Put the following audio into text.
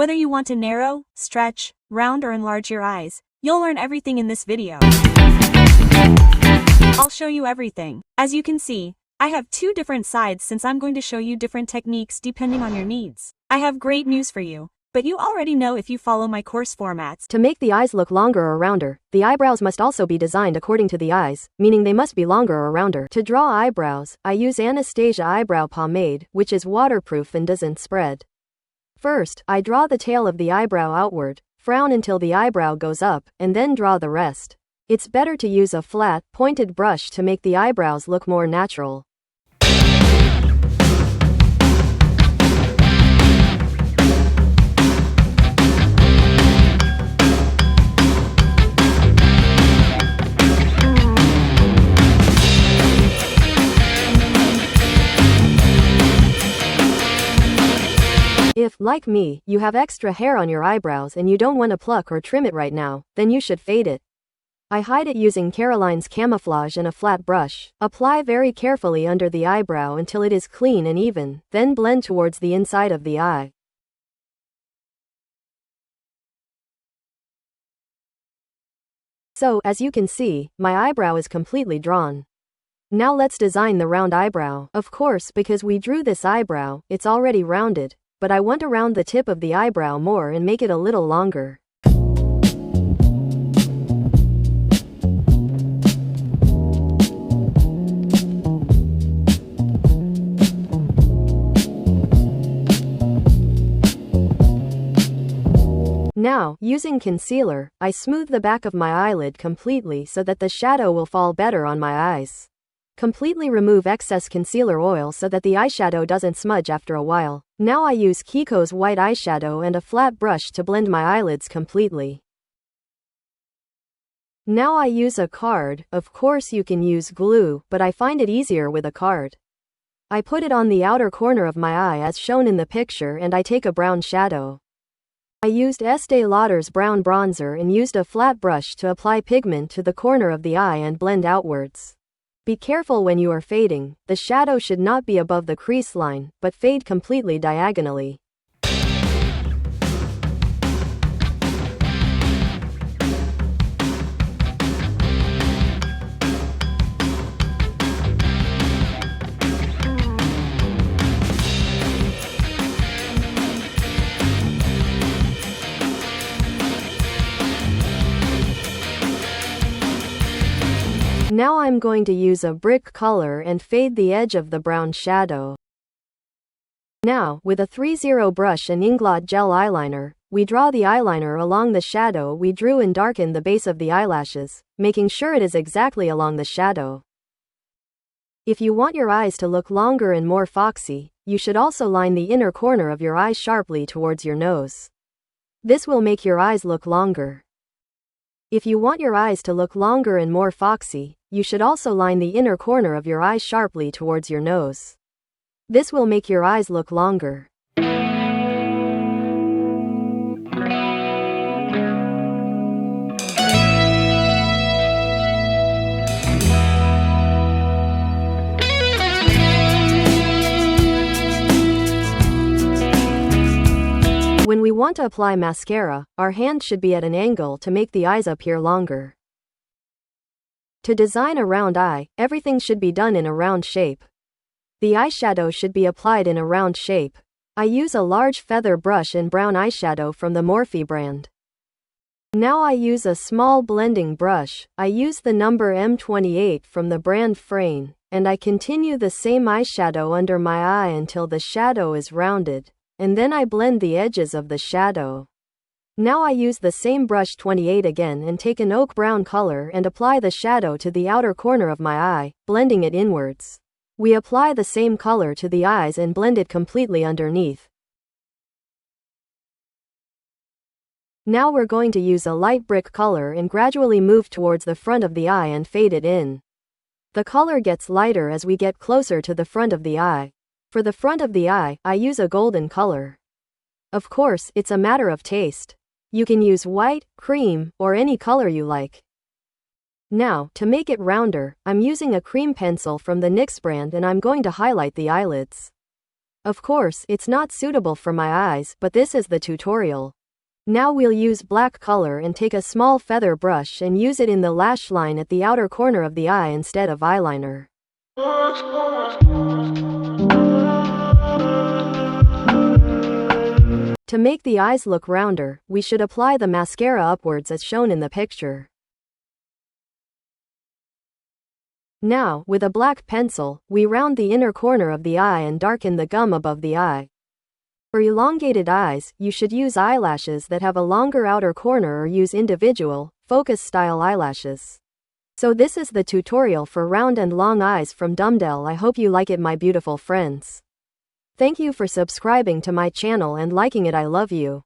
Whether you want to narrow, stretch, round or enlarge your eyes, you'll learn everything in this video. I'll show you everything. As you can see, I have two different sides since I'm going to show you different techniques depending on your needs. I have great news for you, but you already know if you follow my course formats. To make the eyes look longer or rounder, the eyebrows must also be designed according to the eyes, meaning they must be longer or rounder. To draw eyebrows, I use Anastasia Eyebrow Pomade, which is waterproof and doesn't spread. First, I draw the tail of the eyebrow outward, frown until the eyebrow goes up, and then draw the rest. It's better to use a flat, pointed brush to make the eyebrows look more natural. If, like me, you have extra hair on your eyebrows and you don't want to pluck or trim it right now, then you should fade it. I hide it using Caroline's Camouflage and a flat brush. Apply very carefully under the eyebrow until it is clean and even, then blend towards the inside of the eye. So, as you can see, my eyebrow is completely drawn. Now let's design the round eyebrow. Of course, because we drew this eyebrow, it's already rounded, but I want to round the tip of the eyebrow more and make it a little longer. Now, using concealer, I smooth the back of my eyelid completely so that the shadow will fall better on my eyes. Completely remove excess concealer oil so that the eyeshadow doesn't smudge after a while. Now I use Kiko's white eyeshadow and a flat brush to blend my eyelids completely. Now I use a card. Of course you can use glue, but I find it easier with a card. I put it on the outer corner of my eye as shown in the picture and I take a brown shadow. I used Estee Lauder's brown bronzer and used a flat brush to apply pigment to the corner of the eye and blend outwards. Be careful when you are fading, the shadow should not be above the crease line, but fade completely diagonally. Now I'm going to use a brick color and fade the edge of the brown shadow. Now, with a 3-0 brush and Inglot gel eyeliner, we draw the eyeliner along the shadow we drew and darken the base of the eyelashes, making sure it is exactly along the shadow. If you want your eyes to look longer and more foxy, you should also line the inner corner of your eye sharply towards your nose. This will make your eyes look longer. If you want your eyes to look longer and more foxy, you should also line the inner corner of your eye sharply towards your nose. This will make your eyes look longer. When we want to apply mascara, our hand should be at an angle to make the eyes appear longer. To design a round eye, everything should be done in a round shape. The eyeshadow should be applied in a round shape. I use a large feather brush and brown eyeshadow from the Morphe brand. Now I use a small blending brush. I use the number M28 from the brand Frayne, and I continue the same eyeshadow under my eye until the shadow is rounded, and then I blend the edges of the shadow. Now I use the same brush 28 again and take an oak brown color and apply the shadow to the outer corner of my eye, blending it inwards. We apply the same color to the eyes and blend it completely underneath. Now we're going to use a light brick color and gradually move towards the front of the eye and fade it in. The color gets lighter as we get closer to the front of the eye. For the front of the eye, I use a golden color. Of course, it's a matter of taste. You can use white, cream, or any color you like. Now, to make it rounder, I'm using a cream pencil from the NYX brand and I'm going to highlight the eyelids. Of course, it's not suitable for my eyes, but this is the tutorial. Now we'll use black color and take a small feather brush and use it in the lash line at the outer corner of the eye instead of eyeliner. To make the eyes look rounder, we should apply the mascara upwards as shown in the picture. Now, with a black pencil, we round the inner corner of the eye and darken the gum above the eye. For elongated eyes, you should use eyelashes that have a longer outer corner or use individual, focus style eyelashes. So this is the tutorial for round and long eyes from Dumdell. I hope you like it, my beautiful friends. Thank you for subscribing to my channel and liking it. I love you.